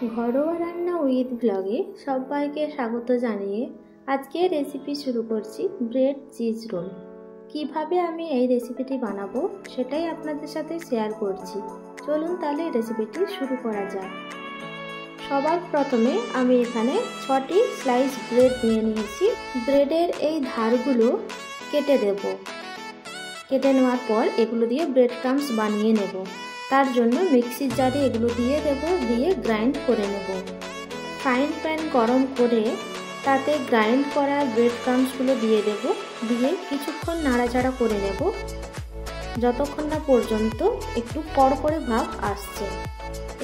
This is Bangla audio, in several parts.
ঘরোয়া রান্না উইথ ব্লগে সবাইকে স্বাগত জানিয়ে আজকে রেসিপি শুরু করছি ব্রেড চিজ রোল। কিভাবে আমি এই রেসিপিটি বানাবো সেটাই আপনাদের সাথে শেয়ার করছি। চলুন তাহলে রেসিপিটি শুরু করা যাক। সবার প্রথমে আমি এখানে 6টি স্লাইস ব্রেড নিয়ে নিয়েছি। ব্রেডের এই ধারগুলো কেটে দেব। কেটে নেওয়ার পর এগুলো দিয়ে ব্রেড ক্রাম্বস বানিয়ে নেব। তার জন্য মিক্সির জারে এগুলো দিয়ে দেব, দিয়ে গ্রাইন্ড করে নেব। ফ্রাইং প্যান গরম করে তাতে গ্রাইন্ড করা ব্রেড ক্রাম্বসগুলো দিয়ে দেব, দিয়ে কিছুক্ষণ নাড়াচাড়া করে নেব যতক্ষণ না পর্যন্ত একটু কড়কড়ে ভাব আসছে।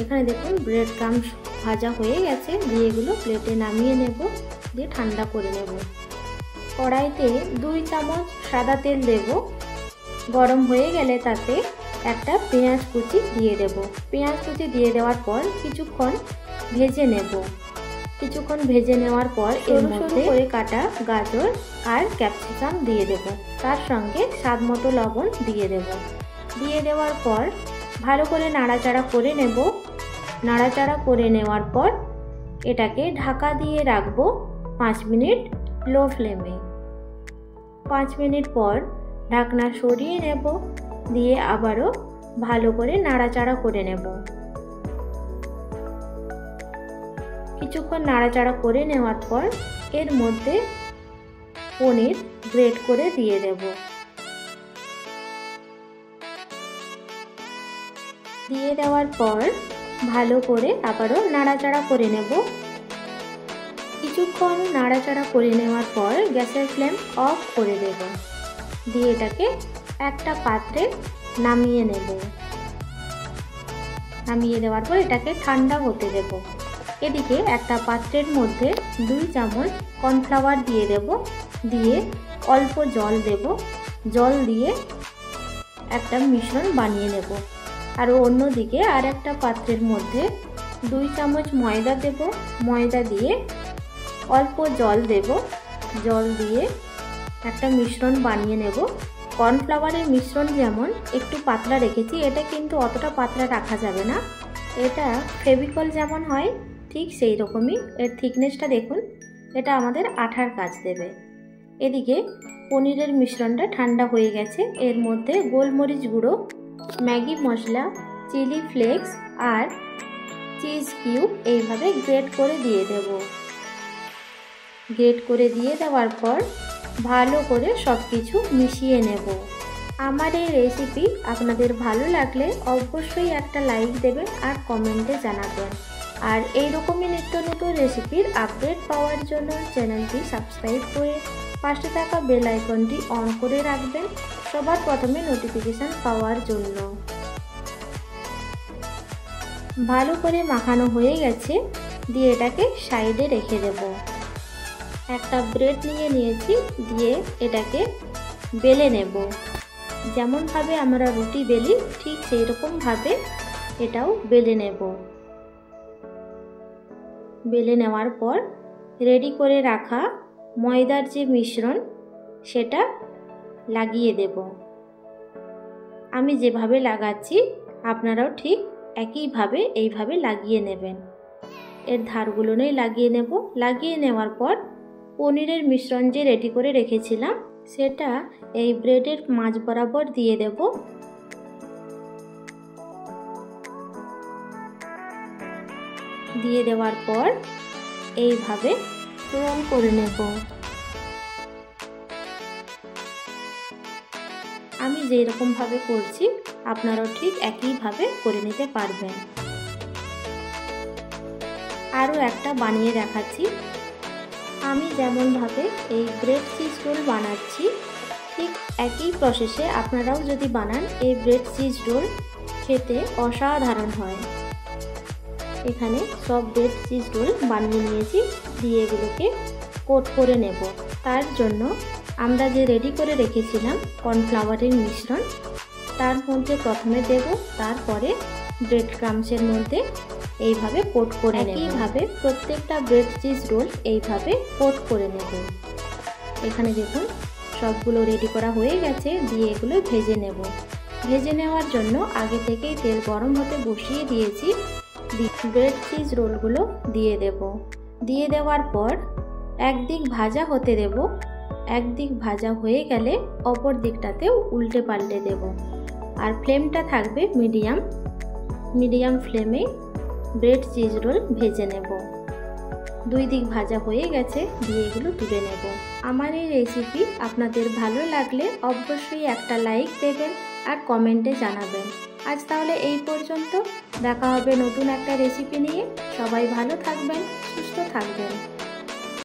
এখানে দেখুন ব্রেড ক্রাম্বস ভাজা হয়ে গেছে। দিয়ে এগুলো প্লেটে নামিয়ে নেব, দিয়ে ঠান্ডা করে নেব। কড়াইতে 2 চামচ সাদা তেল দেব। গরম হয়ে গেলে তাতে একটা পেঁয়াজ কুচি দিয়ে দেব। পেঁয়াজ কুচি দিয়ে দেওয়ার পর কিছুক্ষণ ভেজে নেব। কিছুক্ষণ ভেজে নেওয়ার পর এর মধ্যে করে কাটা গাজর আর ক্যাপসিকাম দিয়ে দেব। তার সঙ্গে স্বাদ মতো লবণ দিয়ে দেব। দিয়ে দেওয়ার পর ভালো করে নাড়াচাড়া করে নেব। নাড়াচাড়া করে নেওয়ার পর এটাকে ঢাকা দিয়ে রাখবো 5 মিনিট লো ফ্লেমে। 5 মিনিট পর ঢাকনা সরিয়ে নেব, দিয়ে আবারও ভালো করে নাড়াচাড়া করে নেব। কিছুক্ষণ নাড়াচাড়া করে নেওয়ার পর এর মধ্যে পনির গ্রেট করে দিয়ে দেব। দিয়ে দেওয়ার পর ভালো করে আবারও নাড়াচাড়া করে নেব। কিছুক্ষণ নাড়াচাড়া করে নেওয়ার পর গ্যাসের ফ্লেম অফ করে দেব। দিয়ে এটাকে একটা পাত্রে নামিয়ে নেব। নামিয়ে দেওয়ার পর এটাকে ঠান্ডা হতে দেব। এদিকে একটা পাত্রের মধ্যে 2 চামচ কর্নফ্লাওয়ার দিয়ে দেব, দিয়ে অল্প জল দেব। জল দিয়ে একটা মিশ্রণ বানিয়ে নেব। আর অন্যদিকে আর একটা পাত্রের মধ্যে 2 চামচ ময়দা দেব। ময়দা দিয়ে অল্প জল দেব। জল দিয়ে একটা মিশ্রণ বানিয়ে নেব। কর্নফ্লাওয়ারের মিশ্রণ যেমন একটু পাতলা রেখেছি, এটা কিন্তু অতটা পাতলা রাখা যাবে না। এটা ফেভিকল যেমন হয় ঠিক সেই রকমই এর থিকনেসটা দেখুন। এটা আমাদের আঠার কাজ দেবে। এদিকে পনিরের মিশ্রণটা ঠান্ডা হয়ে গেছে। এর মধ্যে গোলমরিচ গুঁড়ো, ম্যাগি মশলা, চিলি ফ্লেক্স আর চিজ কিউব এইভাবে গ্রেট করে দিয়ে দেব। গ্রেট করে দিয়ে দেওয়ার পর ভালো করে সব কিছু মিশিয়ে নেব। আমার এই রেসিপি আপনাদের ভালো লাগলে অবশ্যই একটা লাইক দেবেন আর কমেন্টে জানাবেন। আর এই রকমই নিত্য নতুন রেসিপির আপডেট পাওয়ার জন্য চ্যানেলটি সাবস্ক্রাইব করে পাশে থাকা বেল আইকনটি অন করে রাখবেন সবার প্রথমে নোটিফিকেশান পাওয়ার জন্য। ভালো করে মাখানো হয়ে গেছে। দিয়ে এটাকে সাইডে রেখে দেব। একটা ব্রেড নিয়ে নিয়েছি, দিয়ে এটাকে বেলে নেব। যেমনভাবে আমরা রুটি বেলি ঠিক সেই রকমভাবে এটাও বেলে নেব। বেলে নেওয়ার পর রেডি করে রাখা ময়দার যে মিশ্রণ সেটা লাগিয়ে দেব। আমি যেভাবে লাগাচ্ছি আপনারাও ঠিক একইভাবে এইভাবে লাগিয়ে নেবেন। এর ধারগুলোই লাগিয়ে নেব। লাগিয়ে নেওয়ার পর পনিরের মিশ্রণ যে রেডি করে রেখেছিলাম সেটা এই ব্রেডের মাঝ বরাবর দিয়ে দেব। দিয়ে দেওয়ার পর এইভাবে রোল করে নেব। আমি যেই রকমভাবে করছি আপনারাও ঠিক একইভাবে করে নিতে পারবেন। আরও একটা বানিয়ে দেখাচ্ছি। আমি যেমনভাবে এই ব্রেড চিজ রোল বানাচ্ছি ঠিক একই প্রসেসে আপনারাও যদি বানান এই ব্রেড চিজ রোল খেতে অসাধারণ হয়। এখানে সব ব্রেড চিজ রোল বানিয়ে নিয়েছি। দিয়ে এগুলোকে কোট করে নেব। তার জন্য আমরা যে রেডি করে রেখেছিলাম কর্নফ্লাওয়ারের মিশ্রণ তার মধ্যে প্রথমে দেব, তারপরে ব্রেড ক্রাম্বসের মধ্যে এইভাবে কোট করে নেব। এইভাবে প্রত্যেকটা ব্রেড চিজ রোল এইভাবে কোট করে নেব। এখানে দেখুন সবগুলো রেডি করা হয়ে গেছে। দিয়ে এগুলো ভেজে নেব। ভেজে নেওয়ার জন্য আগে থেকেই তেল গরম হতে বসিয়ে দিয়েছি। ব্রেড চিজ রোলগুলো দিয়ে দেব। দিয়ে দেওয়ার পর একদিক ভাজা হতে দেব। একদিক ভাজা হয়ে গেলে অপর দিকটাতেও উল্টে পাল্টে দেব। আর ফ্লেমটা থাকবে মিডিয়াম ফ্লেমে ব্রেড চিজ রোল ভেজে নেব। দুই দিক ভাজা হয়ে গেছে, দিয়ে এগুলো তুলে নেব। আমার এই রেসিপি আপনাদের ভালো লাগলে অবশ্যই একটা লাইক দেবেন আর কমেন্টে জানাবেন। আজ তাহলে এই পর্যন্ত, দেখা হবে নতুন একটা রেসিপি নিয়ে। সবাই ভালো থাকবেন, সুস্থ থাকবেন।